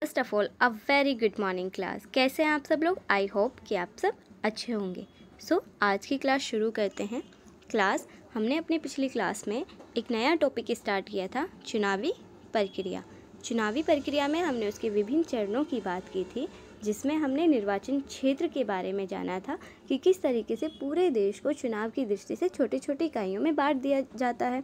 First of all a very good morning class. कैसे हैं आप सब लोग? आई होप कि आप सब अच्छे होंगे। सो आज की क्लास शुरू करते हैं। क्लास हमने अपनी पिछली क्लास में एक नया टॉपिक स्टार्ट किया था, चुनावी प्रक्रिया। चुनावी प्रक्रिया में हमने उसके विभिन्न चरणों की बात की थी, जिसमें हमने निर्वाचन क्षेत्र के बारे में जाना था कि किस तरीके से पूरे देश को चुनाव की दृष्टि से छोटी छोटी इकाइयों में बांट दिया जाता है।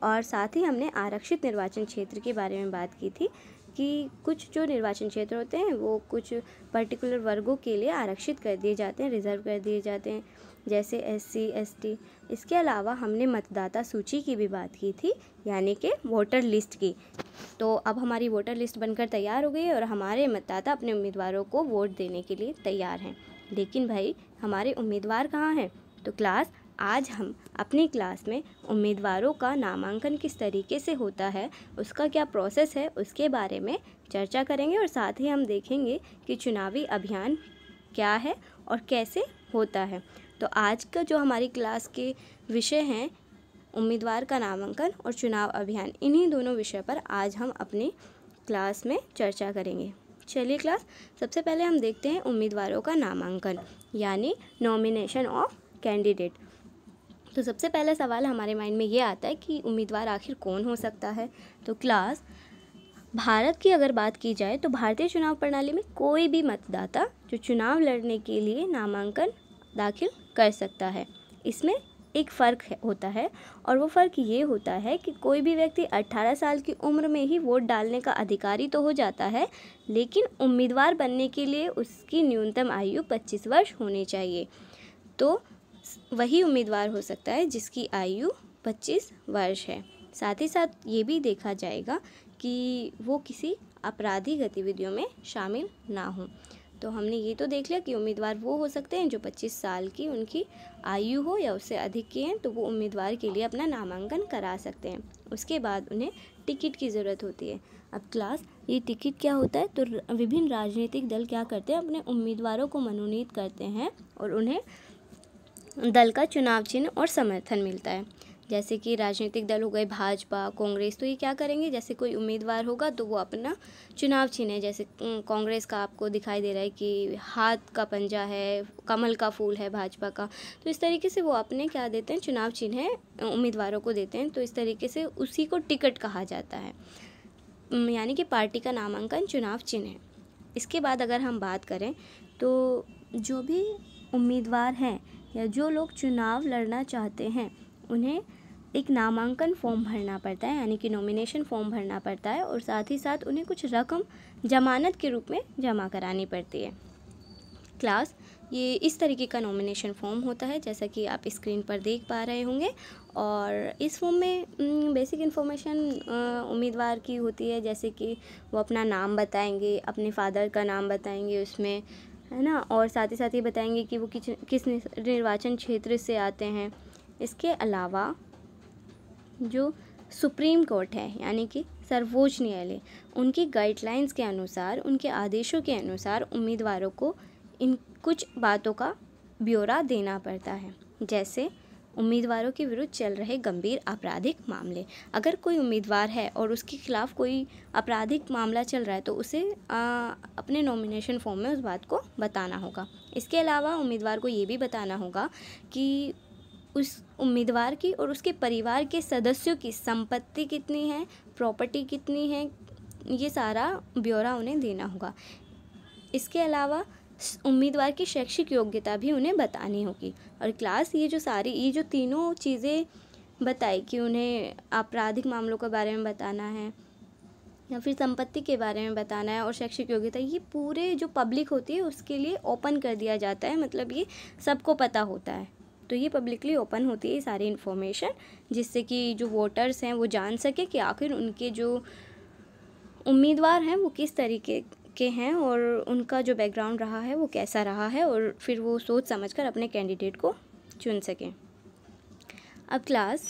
और साथ ही हमने आरक्षित निर्वाचन क्षेत्र के बारे में बात की थी कि कुछ जो निर्वाचन क्षेत्र होते हैं वो कुछ पर्टिकुलर वर्गों के लिए आरक्षित कर दिए जाते हैं, रिजर्व कर दिए जाते हैं, जैसे SC ST। इसके अलावा हमने मतदाता सूची की भी बात की थी, यानी कि वोटर लिस्ट की। तो अब हमारी वोटर लिस्ट बनकर तैयार हो गई है और हमारे मतदाता अपने उम्मीदवारों को वोट देने के लिए तैयार हैं। लेकिन भाई हमारे उम्मीदवार कहाँ हैं? तो क्लास आज हम अपनी क्लास में उम्मीदवारों का नामांकन किस तरीके से होता है, उसका क्या प्रोसेस है, उसके बारे में चर्चा करेंगे। और साथ ही हम देखेंगे कि चुनावी अभियान क्या है और कैसे होता है। तो आज का जो हमारी क्लास के विषय हैं, उम्मीदवार का नामांकन और चुनाव अभियान, इन्हीं दोनों विषय पर आज हम अपनी क्लास में चर्चा करेंगे। चलिए क्लास, सबसे पहले हम देखते हैं उम्मीदवारों का नामांकन, यानी नॉमिनेशन ऑफ कैंडिडेट। तो सबसे पहला सवाल हमारे माइंड में ये आता है कि उम्मीदवार आखिर कौन हो सकता है। तो क्लास भारत की अगर बात की जाए तो भारतीय चुनाव प्रणाली में कोई भी मतदाता जो चुनाव लड़ने के लिए नामांकन दाखिल कर सकता है। इसमें एक फ़र्क होता है और वो फ़र्क ये होता है कि कोई भी व्यक्ति 18 साल की उम्र में ही वोट डालने का अधिकारी तो हो जाता है, लेकिन उम्मीदवार बनने के लिए उसकी न्यूनतम आयु 25 वर्ष होनी चाहिए। तो वही उम्मीदवार हो सकता है जिसकी आयु 25 वर्ष है। साथ ही साथ ये भी देखा जाएगा कि वो किसी आपराधिक गतिविधियों में शामिल ना हो। तो हमने ये तो देख लिया कि उम्मीदवार वो हो सकते हैं जो 25 साल की उनकी आयु हो या उससे अधिक की हैं, तो वो उम्मीदवार के लिए अपना नामांकन करा सकते हैं। उसके बाद उन्हें टिकट की ज़रूरत होती है। अब क्लास ये टिकट क्या होता है? तो विभिन्न राजनीतिक दल क्या करते हैं, अपने उम्मीदवारों को मनोनीत करते हैं और उन्हें दल का चुनाव चिन्ह और समर्थन मिलता है। जैसे कि राजनीतिक दल हो गए भाजपा, कांग्रेस, तो ये क्या करेंगे, जैसे कोई उम्मीदवार होगा तो वो अपना चुनाव चिन्ह है, जैसे कांग्रेस का आपको दिखाई दे रहा है कि हाथ का पंजा है, कमल का फूल है भाजपा का, तो इस तरीके से वो अपने क्या देते हैं, चुनाव चिन्ह है उम्मीदवारों को देते हैं। तो इस तरीके से उसी को टिकट कहा जाता है, यानी कि पार्टी का नामांकन चुनाव चिन्ह है। इसके बाद अगर हम बात करें तो जो भी उम्मीदवार हैं या जो लोग चुनाव लड़ना चाहते हैं, उन्हें एक नामांकन फॉर्म भरना पड़ता है, यानी कि नॉमिनेशन फॉर्म भरना पड़ता है। और साथ ही साथ उन्हें कुछ रकम जमानत के रूप में जमा करानी पड़ती है। क्लास ये इस तरीके का नॉमिनेशन फॉर्म होता है, जैसा कि आप स्क्रीन पर देख पा रहे होंगे। और इस फॉर्म में बेसिक इन्फॉर्मेशन उम्मीदवार की होती है, जैसे कि वो अपना नाम बताएंगे, अपने फादर का नाम बताएंगे उसमें, है ना, और साथ ही साथ ये बताएंगे कि वो किस निर्वाचन क्षेत्र से आते हैं। इसके अलावा जो सुप्रीम कोर्ट है, यानी कि सर्वोच्च न्यायालय, उनकी गाइडलाइंस के अनुसार, उनके आदेशों के अनुसार उम्मीदवारों को इन कुछ बातों का ब्यौरा देना पड़ता है। जैसे उम्मीदवारों के विरुद्ध चल रहे गंभीर आपराधिक मामले, अगर कोई उम्मीदवार है और उसके खिलाफ कोई आपराधिक मामला चल रहा है तो उसे अपने नॉमिनेशन फॉर्म में उस बात को बताना होगा। इसके अलावा उम्मीदवार को ये भी बताना होगा कि उस उम्मीदवार की और उसके परिवार के सदस्यों की संपत्ति कितनी है, प्रॉपर्टी कितनी है, ये सारा ब्यौरा उन्हें देना होगा। इसके अलावा उम्मीदवार की शैक्षिक योग्यता भी उन्हें बतानी होगी। और क्लास ये जो तीनों चीज़ें बताई कि उन्हें आपराधिक मामलों के बारे में बताना है या फिर संपत्ति के बारे में बताना है और शैक्षिक योग्यता, ये पूरे जो पब्लिक होती है उसके लिए ओपन कर दिया जाता है, मतलब ये सबको पता होता है। तो ये पब्लिकली ओपन होती है ये सारी इन्फॉर्मेशन, जिससे कि जो वोटर्स हैं वो जान सके कि आखिर उनके जो उम्मीदवार हैं वो किस तरीके के हैं और उनका जो बैकग्राउंड रहा है वो कैसा रहा है, और फिर वो सोच समझकर अपने कैंडिडेट को चुन सकें। अब क्लास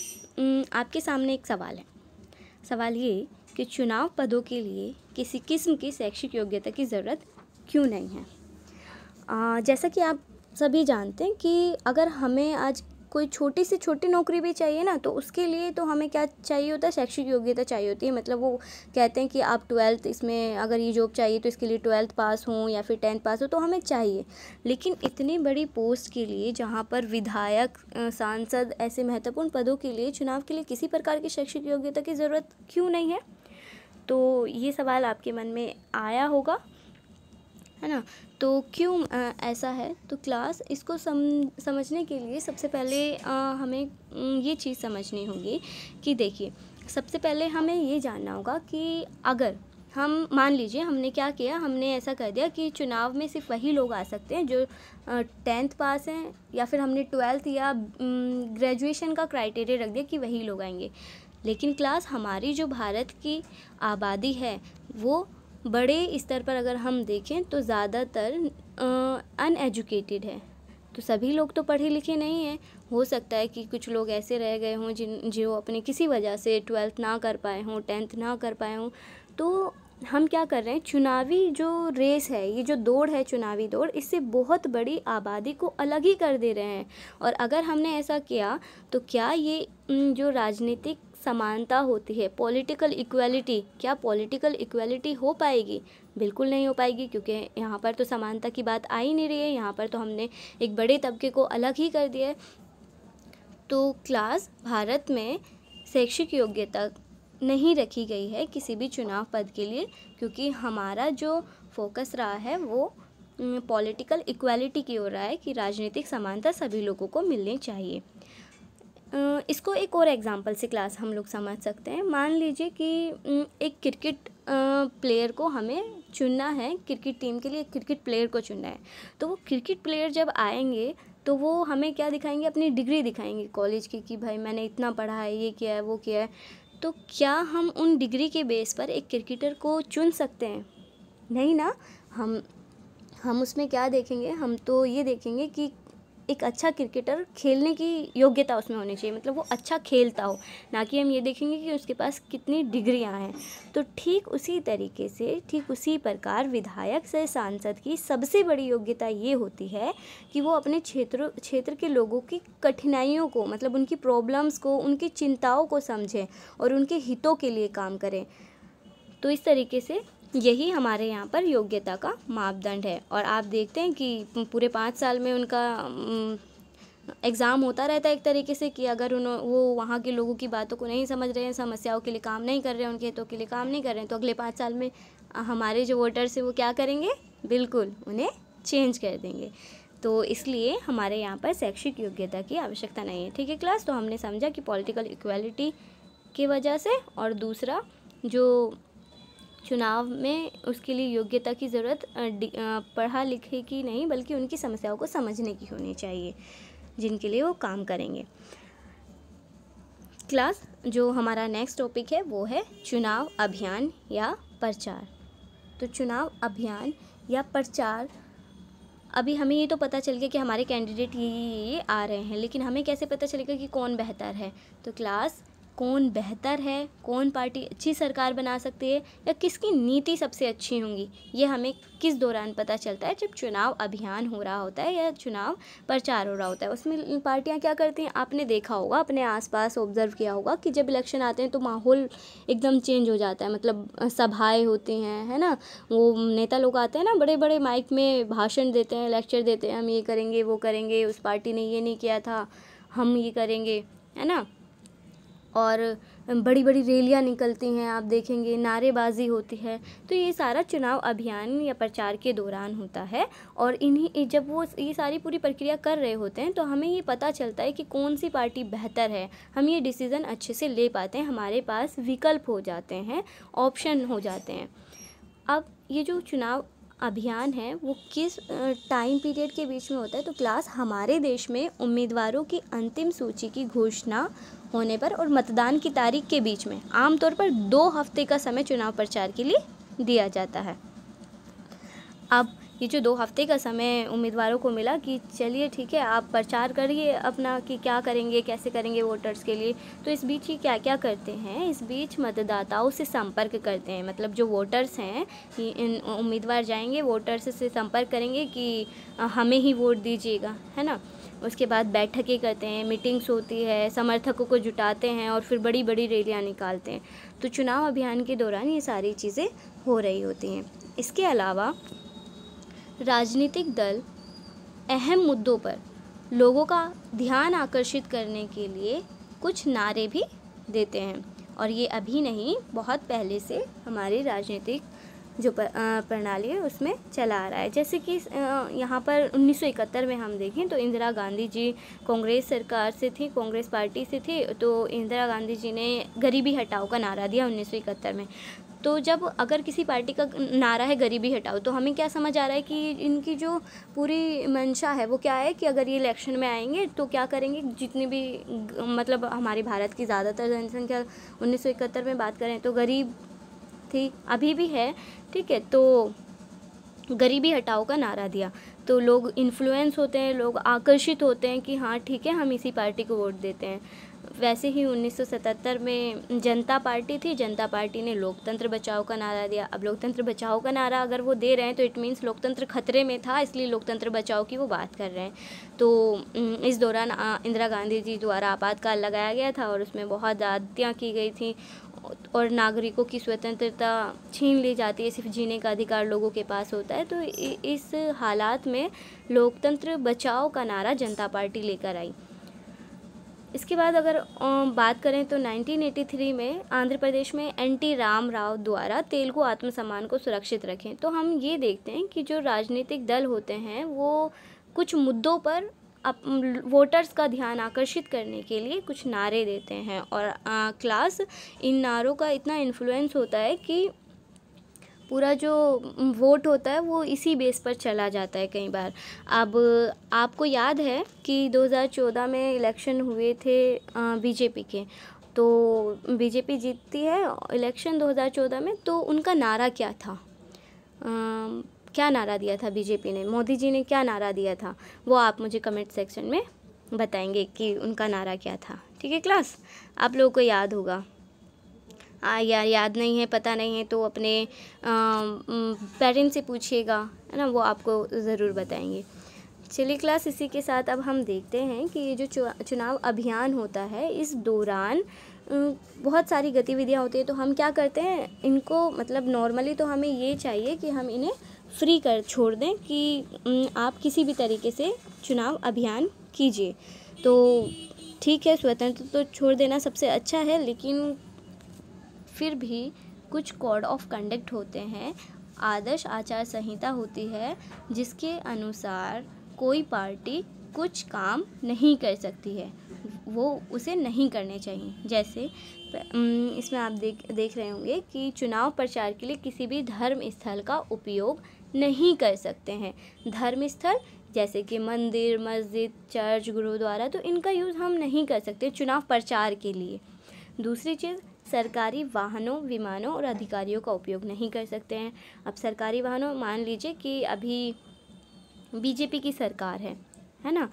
आपके सामने एक सवाल है। सवाल ये कि चुनाव पदों के लिए किसी किस्म की शैक्षिक योग्यता की ज़रूरत क्यों नहीं है। जैसा कि आप सभी जानते हैं कि अगर हमें आज कोई छोटी से छोटी नौकरी भी चाहिए ना, तो उसके लिए तो हमें क्या चाहिए होता है, शैक्षिक योग्यता चाहिए होती है। मतलब वो कहते हैं कि आप 12th, इसमें अगर ये जॉब चाहिए तो इसके लिए 12th पास हो या फिर 10th पास हो, तो हमें चाहिए। लेकिन इतनी बड़ी पोस्ट के लिए, जहाँ पर विधायक, सांसद, ऐसे महत्वपूर्ण पदों के लिए चुनाव के लिए किसी प्रकार की शैक्षिक योग्यता की ज़रूरत क्यों नहीं है? तो ये सवाल आपके मन में आया होगा, है ना। तो क्यों ऐसा है? तो क्लास इसको समझने के लिए सबसे पहले हमें ये चीज़ समझनी होगी कि देखिए, सबसे पहले हमें ये जानना होगा कि अगर हम मान लीजिए हमने क्या किया, हमने ऐसा कर दिया कि चुनाव में सिर्फ वही लोग आ सकते हैं जो 10th पास हैं, या फिर हमने 12th या ग्रेजुएशन का क्राइटेरिया रख दिया कि वही लोग आएंगे। लेकिन क्लास, हमारी जो भारत की आबादी है वो बड़े स्तर पर अगर हम देखें तो ज़्यादातर अनएजुकेटेड है। तो सभी लोग तो पढ़े लिखे नहीं हैं। हो सकता है कि कुछ लोग ऐसे रह गए हों जो अपने किसी वजह से 12th ना कर पाए हों, 10th ना कर पाए हों। तो हम क्या कर रहे हैं, चुनावी जो रेस है, ये जो दौड़ है, चुनावी दौड़, इससे बहुत बड़ी आबादी को अलग ही कर दे रहे हैं। और अगर हमने ऐसा किया तो क्या ये जो राजनीतिक समानता होती है, पॉलिटिकल इक्वालिटी, क्या पॉलिटिकल इक्वालिटी हो पाएगी? बिल्कुल नहीं हो पाएगी, क्योंकि यहाँ पर तो समानता की बात आ ही नहीं रही है। यहाँ पर तो हमने एक बड़े तबके को अलग ही कर दिया है। तो क्लास, भारत में शैक्षिक योग्यता नहीं रखी गई है किसी भी चुनाव पद के लिए, क्योंकि हमारा जो फोकस रहा है वो पॉलिटिकल इक्वालिटी की ओर रहा है कि राजनीतिक समानता सभी लोगों को मिलनी चाहिए। इसको एक और एग्जांपल से क्लास हम लोग समझ सकते हैं। मान लीजिए कि एक क्रिकेट प्लेयर को हमें चुनना है, क्रिकेट टीम के लिए एक क्रिकेट प्लेयर को चुनना है। तो वो क्रिकेट प्लेयर जब आएंगे तो वो हमें क्या दिखाएंगे, अपनी डिग्री दिखाएंगे कॉलेज की, कि भाई मैंने इतना पढ़ा है, ये किया है, वो किया है। तो क्या हम उन डिग्री के बेस पर एक क्रिकेटर को चुन सकते हैं? नहीं ना। हम उसमें क्या देखेंगे, हम तो ये देखेंगे कि एक अच्छा क्रिकेटर खेलने की योग्यता उसमें होनी चाहिए, मतलब वो अच्छा खेलता हो, ना कि हम ये देखेंगे कि उसके पास कितनी डिग्रियां हैं। तो ठीक उसी तरीके से, ठीक उसी प्रकार विधायक से सांसद की सबसे बड़ी योग्यता ये होती है कि वो अपने क्षेत्र के लोगों की कठिनाइयों को, मतलब उनकी प्रॉब्लम्स को, उनकी चिंताओं को समझें और उनके हितों के लिए काम करें। तो इस तरीके से यही हमारे यहाँ पर योग्यता का मापदंड है। और आप देखते हैं कि पूरे 5 साल में उनका एग्ज़ाम होता रहता है एक तरीके से, कि अगर वो वहाँ के लोगों की बातों को नहीं समझ रहे हैं, समस्याओं के लिए काम नहीं कर रहे हैं, उनके हितों के लिए काम नहीं कर रहे हैं, तो अगले 5 साल में हमारे जो वोटर्स हैं वो क्या करेंगे, बिल्कुल उन्हें चेंज कर देंगे। तो इसलिए हमारे यहाँ पर शैक्षिक योग्यता की आवश्यकता नहीं है। ठीक है क्लास, तो हमने समझा कि पॉलिटिकल इक्वालिटी की वजह से, और दूसरा जो चुनाव में उसके लिए योग्यता की ज़रूरत पढ़ा लिखे की नहीं, बल्कि उनकी समस्याओं को समझने की होनी चाहिए जिनके लिए वो काम करेंगे। क्लास, जो हमारा नेक्स्ट टॉपिक है वो है चुनाव अभियान या प्रचार। तो चुनाव अभियान या प्रचार, अभी हमें ये तो पता चल गया कि हमारे कैंडिडेट ये आ रहे हैं, लेकिन हमें कैसे पता चलेगा कि कौन बेहतर है? तो क्लास, कौन बेहतर है, कौन पार्टी अच्छी सरकार बना सकती है, या किसकी नीति सबसे अच्छी होंगी, ये हमें किस दौरान पता चलता है? जब चुनाव अभियान हो रहा होता है या चुनाव प्रचार हो रहा होता है। उसमें पार्टियां क्या करती हैं, आपने देखा होगा, अपने आसपास ऑब्जर्व किया होगा कि जब इलेक्शन आते हैं तो माहौल एकदम चेंज हो जाता है। मतलब सभाएं होती हैं, है ना, वो नेता लोग आते हैं ना, बड़े बड़े माइक में भाषण देते हैं, लेक्चर देते हैं, हम ये करेंगे, वो करेंगे, उस पार्टी ने ये नहीं किया था, हम ये करेंगे, है ना। और बड़ी बड़ी रैलियां निकलती हैं, आप देखेंगे नारेबाजी होती है। तो ये सारा चुनाव अभियान या प्रचार के दौरान होता है। और जब वो ये सारी पूरी प्रक्रिया कर रहे होते हैं तो हमें ये पता चलता है कि कौन सी पार्टी बेहतर है। हम ये डिसीज़न अच्छे से ले पाते हैं, हमारे पास विकल्प हो जाते हैं, ऑप्शन हो जाते हैं। अब ये जो चुनाव अभियान है वो किस टाइम पीरियड के बीच में होता है? तो क्लास, हमारे देश में उम्मीदवारों की अंतिम सूची की घोषणा होने पर और मतदान की तारीख के बीच में आमतौर पर 2 हफ्ते का समय चुनाव प्रचार के लिए दिया जाता है। अब ये जो 2 हफ्ते का समय उम्मीदवारों को मिला कि चलिए ठीक है, आप प्रचार करिए अपना कि क्या करेंगे, कैसे करेंगे वोटर्स के लिए। तो इस बीच ये क्या क्या करते हैं, इस बीच मतदाताओं से संपर्क करते हैं। मतलब जो वोटर्स हैं, इन उम्मीदवार जाएंगे वोटर्स से संपर्क करेंगे कि हमें ही वोट दीजिएगा, है ना। उसके बाद बैठकें करते हैं, मीटिंग्स होती है, समर्थकों को जुटाते हैं और फिर बड़ी बड़ी रैलियाँ निकालते हैं। तो चुनाव अभियान के दौरान ये सारी चीज़ें हो रही होती हैं। इसके अलावा राजनीतिक दल अहम मुद्दों पर लोगों का ध्यान आकर्षित करने के लिए कुछ नारे भी देते हैं, और ये अभी नहीं, बहुत पहले से हमारी राजनीतिक जो प्रणाली है उसमें चला आ रहा है। जैसे कि यहाँ पर 1971 में हम देखें तो इंदिरा गांधी जी कांग्रेस सरकार से थी, कांग्रेस पार्टी से थी। तो इंदिरा गांधी जी ने गरीबी हटाओ का नारा दिया 1971 में। तो जब अगर किसी पार्टी का नारा है गरीबी हटाओ, तो हमें क्या समझ आ रहा है कि इनकी जो पूरी मंशा है वो क्या है कि अगर ये इलेक्शन में आएंगे तो क्या करेंगे, जितनी भी मतलब हमारे भारत की ज़्यादातर जनसंख्या 1971 में बात करें तो गरीब थी, अभी भी है, ठीक है। तो गरीबी हटाओ का नारा दिया तो लोग इन्फ्लुएंस होते हैं, लोग आकर्षित होते हैं कि हाँ ठीक है, हम इसी पार्टी को वोट देते हैं। वैसे ही 1977 में जनता पार्टी थी, जनता पार्टी ने लोकतंत्र बचाओ का नारा दिया। अब लोकतंत्र बचाओ का नारा अगर वो दे रहे हैं तो इट मीन्स लोकतंत्र खतरे में था, इसलिए लोकतंत्र बचाओ की वो बात कर रहे हैं। तो इस दौरान इंदिरा गांधी जी द्वारा आपातकाल लगाया गया था और उसमें बहुत ज़्यादतियाँ की गई थी और नागरिकों की स्वतंत्रता छीन ली जाती है, सिर्फ जीने का अधिकार लोगों के पास होता है। तो इस हालात में लोकतंत्र बचाओ का नारा जनता पार्टी लेकर आई। इसके बाद अगर बात करें तो 1983 में आंध्र प्रदेश में एन.टी. रामाराव द्वारा तेलुगु आत्मसम्मान को सुरक्षित रखें। तो हम ये देखते हैं कि जो राजनीतिक दल होते हैं वो कुछ मुद्दों पर वोटर्स का ध्यान आकर्षित करने के लिए कुछ नारे देते हैं, और क्लास इन नारों का इतना इन्फ्लुएंस होता है कि पूरा जो वोट होता है वो इसी बेस पर चला जाता है कई बार। अब आपको याद है कि 2014 में इलेक्शन हुए थे बीजेपी के, तो बीजेपी जीतती है इलेक्शन 2014 में। तो उनका नारा क्या था, क्या नारा दिया था बीजेपी ने, मोदी जी ने क्या नारा दिया था, वो आप मुझे कमेंट सेक्शन में बताएंगे कि उनका नारा क्या था। ठीक है क्लास, आप लोगों को याद होगा। यार याद नहीं है, पता नहीं है तो अपने पेरेंट्स से पूछिएगा, है ना, वो आपको ज़रूर बताएंगे। चलिए क्लास, इसी के साथ अब हम देखते हैं कि ये जो चुनाव अभियान होता है इस दौरान बहुत सारी गतिविधियां होती है। तो हम क्या करते हैं इनको, मतलब नॉर्मली तो हमें ये चाहिए कि हम इन्हें फ्री कर छोड़ दें कि आप किसी भी तरीके से चुनाव अभियान कीजिए। तो ठीक है, स्वतंत्र तो छोड़ देना सबसे अच्छा है, लेकिन फिर भी कुछ कोड ऑफ कंडक्ट होते हैं, आदर्श आचार संहिता होती है जिसके अनुसार कोई पार्टी कुछ काम नहीं कर सकती है, वो उसे नहीं करने चाहिए। जैसे इसमें आप देख रहे होंगे कि चुनाव प्रचार के लिए किसी भी धर्म स्थल का उपयोग नहीं कर सकते हैं। धर्म स्थल जैसे कि मंदिर, मस्जिद, चर्च, गुरुद्वारा, तो इनका यूज़ हम नहीं कर सकते चुनाव प्रचार के लिए। दूसरी चीज़, सरकारी वाहनों, विमानों और अधिकारियों का उपयोग नहीं कर सकते हैं। अब सरकारी वाहनों, मान लीजिए कि अभी बीजेपी की सरकार है ना,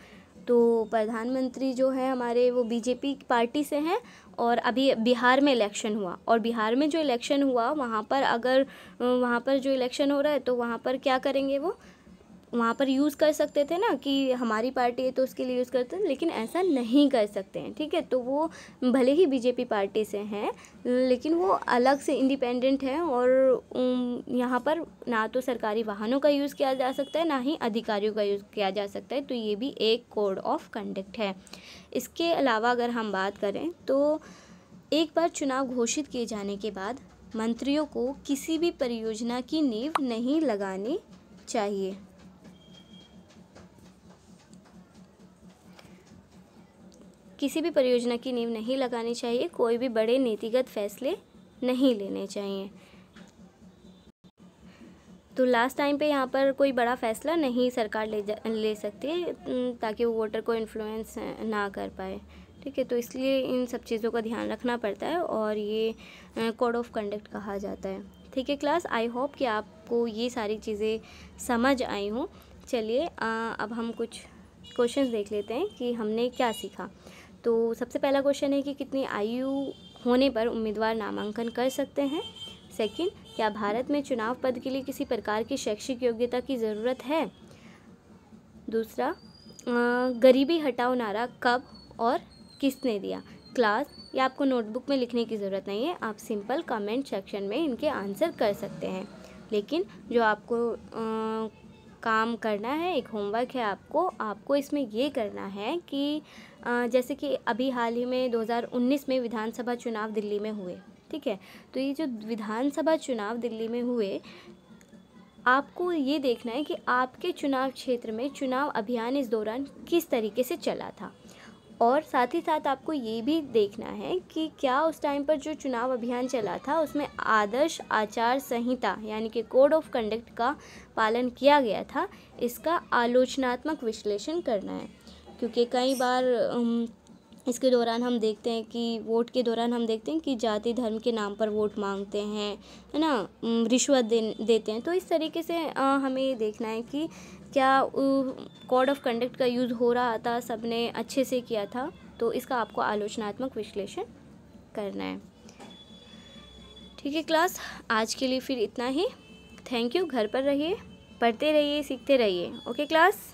तो प्रधानमंत्री जो है हमारे वो बीजेपी पार्टी से हैं, और अभी बिहार में इलेक्शन हुआ, और बिहार में जो इलेक्शन हुआ वहाँ पर जो इलेक्शन हो रहा है तो वहाँ पर क्या करेंगे, वो वहाँ पर यूज़ कर सकते थे ना कि हमारी पार्टी है तो उसके लिए यूज़ करते हैं, लेकिन ऐसा नहीं कर सकते हैं। ठीक है, तो वो भले ही बीजेपी पार्टी से हैं लेकिन वो अलग से इंडिपेंडेंट हैं, और यहाँ पर ना तो सरकारी वाहनों का यूज़ किया जा सकता है, ना ही अधिकारियों का यूज़ किया जा सकता है। तो ये भी एक कोड ऑफ कंडक्ट है। इसके अलावा अगर हम बात करें तो एक बार चुनाव घोषित किए जाने के बाद मंत्रियों को किसी भी परियोजना की नींव नहीं लगानी चाहिए। किसी भी परियोजना की नींव नहीं लगानी चाहिए, कोई भी बड़े नीतिगत फैसले नहीं लेने चाहिए। तो लास्ट टाइम पे यहाँ पर कोई बड़ा फैसला नहीं सरकार ले सकती है, ताकि वो वोटर को इन्फ्लुएंस ना कर पाए। ठीक है, तो इसलिए इन सब चीज़ों का ध्यान रखना पड़ता है और ये कोड ऑफ कंडक्ट कहा जाता है। ठीक है क्लास, आई होप कि आपको ये सारी चीज़ें समझ आई हों। चलिए अब हम कुछ क्वेश्चंस देख लेते हैं कि हमने क्या सीखा। तो सबसे पहला क्वेश्चन है कि कितनी आयु होने पर उम्मीदवार नामांकन कर सकते हैं। सेकंड, क्या भारत में चुनाव पद के लिए किसी प्रकार की शैक्षिक योग्यता की ज़रूरत है। दूसरा, गरीबी हटाओ नारा कब और किसने दिया। क्लास, ये आपको नोटबुक में लिखने की ज़रूरत नहीं है, आप सिंपल कमेंट सेक्शन में इनके आंसर कर सकते हैं। लेकिन जो आपको काम करना है, एक होमवर्क है आपको इसमें ये करना है कि जैसे कि अभी हाल ही में 2019 में विधानसभा चुनाव दिल्ली में हुए, ठीक है। तो ये जो विधानसभा चुनाव दिल्ली में हुए, आपको ये देखना है कि आपके चुनाव क्षेत्र में चुनाव अभियान इस दौरान किस तरीके से चला था। और साथ ही साथ आपको ये भी देखना है कि क्या उस टाइम पर जो चुनाव अभियान चला था उसमें आदर्श आचार संहिता यानी कि कोड ऑफ कंडक्ट का पालन किया गया था। इसका आलोचनात्मक विश्लेषण करना है, क्योंकि कई बार इसके दौरान हम देखते हैं कि वोट के दौरान हम देखते हैं कि जाति धर्म के नाम पर वोट मांगते हैं, है ना, रिश्वत देते हैं। तो इस तरीके से हमें ये देखना है कि क्या कोड ऑफ कंडक्ट का यूज़ हो रहा था, सबने अच्छे से किया था। तो इसका आपको आलोचनात्मक विश्लेषण करना है। ठीक है क्लास, आज के लिए फिर इतना ही। Thank you. घर पर रहिए, पढ़ते रहिए, सीखते रहिए। Okay class.